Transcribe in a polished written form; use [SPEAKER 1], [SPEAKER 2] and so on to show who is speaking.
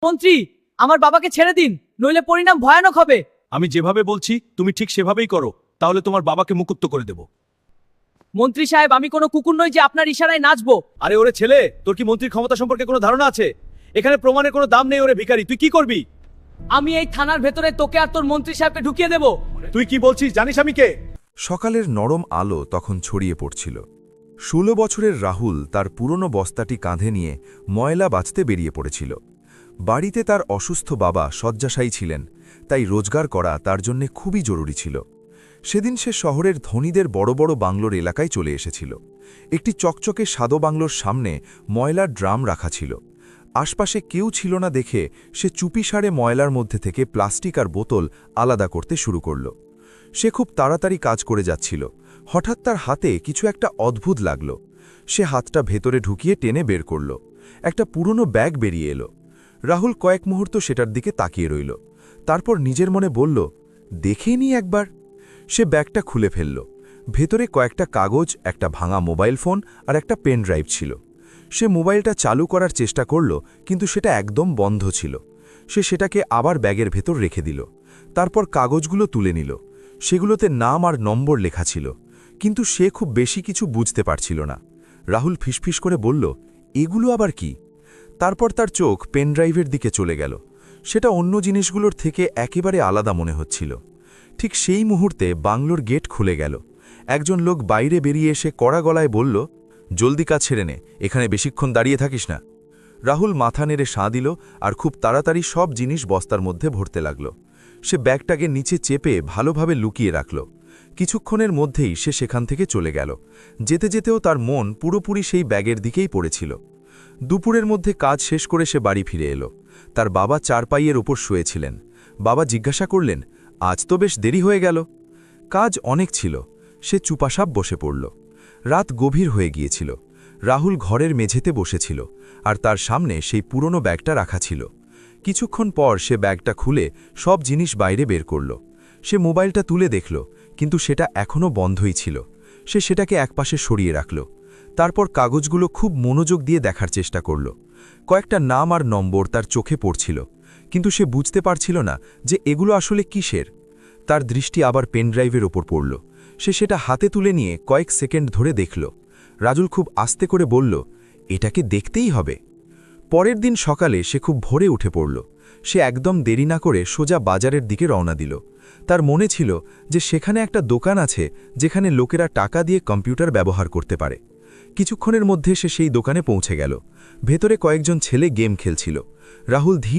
[SPEAKER 1] মন্ত্রী, আমার বাবাকে ছেড়ে দিন, নইলে পরিণাম ভয়ানক হবে।
[SPEAKER 2] আমি যেভাবে বলছি তুমি ঠিক সেভাবেই করো, তাহলে তোমার বাবাকে মুক্ত করে দেব।
[SPEAKER 1] মন্ত্রী সাহেব, আমি কোনো কুকুর নই যে আপনার ইশারায় নাচবো।
[SPEAKER 2] আরে ওরে ছেলে, তোর কি মন্ত্রীর ক্ষমতা সম্পর্কে কোনো ধারণা আছে? এখানে প্রমাণের কোনো দাম নেই। ওরে ভিখারি, তুই কি করবি?
[SPEAKER 1] আমি এই থানার ভেতরে তোকে আর তোর মন্ত্রী সাহেবকে ঢুকিয়ে দেব।
[SPEAKER 2] তুই কি বলছিস জানিস আমি কে?
[SPEAKER 3] সকালের নরম আলো তখন ছড়িয়ে পড়ছিল। 16 বছরের রাহুল তার পুরনো বস্তাটি কাঁধে নিয়ে ময়লা বাঁচতে বেরিয়ে পড়েছিল। বাড়িতে তার অসুস্থ বাবা শয্যাশায়ী ছিলেন, তাই রোজগার করা তার জন্যে খুবই জরুরি ছিল। সেদিন সে শহরের ধনীদের বড় বড় বাংলোর এলাকায় চলে এসেছিল। একটি চকচকে সাদো বাংলোর সামনে ময়লার ড্রাম রাখা ছিল। আশপাশে কেউ ছিল না দেখে সে চুপিসারে ময়লার মধ্যে থেকে প্লাস্টিক আর বোতল আলাদা করতে শুরু করল। সে খুব তাড়াতাড়ি কাজ করে যাচ্ছিল। হঠাৎ তার হাতে কিছু একটা অদ্ভুত লাগল। সে হাতটা ভেতরে ঢুকিয়ে টেনে বের করল। একটা পুরনো ব্যাগ বেরিয়ে এলো। রাহুল কয়েক মুহূর্ত সেটার দিকে তাকিয়ে রইল। তারপর নিজের মনে বলল, দেখেই নি একবার। সে ব্যাগটা খুলে ফেলল। ভেতরে কয়েকটা কাগজ, একটা ভাঙা মোবাইল ফোন আর একটা পেন ড্রাইভ ছিল। সে মোবাইলটা চালু করার চেষ্টা করল, কিন্তু সেটা একদম বন্ধ ছিল। সে সেটাকে আবার ব্যাগের ভেতর রেখে দিল। তারপর কাগজগুলো তুলে নিল। সেগুলোতে নাম আর নম্বর লেখা ছিল, কিন্তু সে খুব বেশি কিছু বুঝতে পারছিল না। রাহুল ফিসফিস করে বলল, এগুলো আবার কি? তারপর তার চোখ পেনড্রাইভের দিকে চলে গেল। সেটা অন্য জিনিসগুলোর থেকে একেবারে আলাদা মনে হচ্ছিল। ঠিক সেই মুহূর্তে বাংলোর গেট খুলে গেল। একজন লোক বাইরে বেরিয়ে এসে কড়া গলায় বলল, জলদি কাজ ছেড়ে নে, এখানে বেশিক্ষণ দাঁড়িয়ে থাকিস না। রাহুল মাথা নেড়ে সাঁ দিল আর খুব তাড়াতাড়ি সব জিনিস বস্তার মধ্যে ভরতে লাগল। সে ব্যাগটাকে নিচে চেপে ভালোভাবে লুকিয়ে রাখল। কিছুক্ষণের মধ্যেই সে সেখান থেকে চলে গেল। যেতে যেতেও তার মন পুরোপুরি সেই ব্যাগের দিকেই পড়েছিল। দুপুরের মধ্যে কাজ শেষ করে সে বাড়ি ফিরে এলো। তার বাবা চারপাইয়ের ওপর শুয়েছিলেন। বাবা জিজ্ঞাসা করলেন, আজ তো বেশ দেরি হয়ে গেল। কাজ অনেক ছিল। সে চুপাসাপ বসে পড়ল। রাত গভীর হয়ে গিয়েছিল। রাহুল ঘরের মেঝেতে বসেছিল, আর তার সামনে সেই পুরনো ব্যাগটা রাখা ছিল। কিছুক্ষণ পর সে ব্যাগটা খুলে সব জিনিস বাইরে বের করল। সে মোবাইলটা তুলে দেখল, কিন্তু সেটা এখনও বন্ধই ছিল। সে সেটাকে একপাশে সরিয়ে রাখল। তারপর কাগজগুলো খুব মনোযোগ দিয়ে দেখার চেষ্টা করল। কয়েকটা নাম আর নম্বর তার চোখে পড়ছিল, কিন্তু সে বুঝতে পারছিল না যে এগুলো আসলে কিসের। তার দৃষ্টি আবার পেনড্রাইভের ওপর পড়ল। সে সেটা হাতে তুলে নিয়ে কয়েক সেকেন্ড ধরে দেখল। রাজুল খুব আস্তে করে বলল, এটাকে দেখতেই হবে। পরের দিন সকালে সে খুব ভোরে উঠে পড়ল। সে একদম দেরি না করে সোজা বাজারের দিকে রওনা দিল। তার মনে ছিল যে সেখানে একটা দোকান আছে যেখানে লোকেরা টাকা দিয়ে কম্পিউটার ব্যবহার করতে পারে। কিছুক্ষণের মধ্যে সে সেই দোকানে পৌঁছে গেল। ভেতরে কয়েকজন ছেলে গেম খেলছিল। রাহুল ধীরে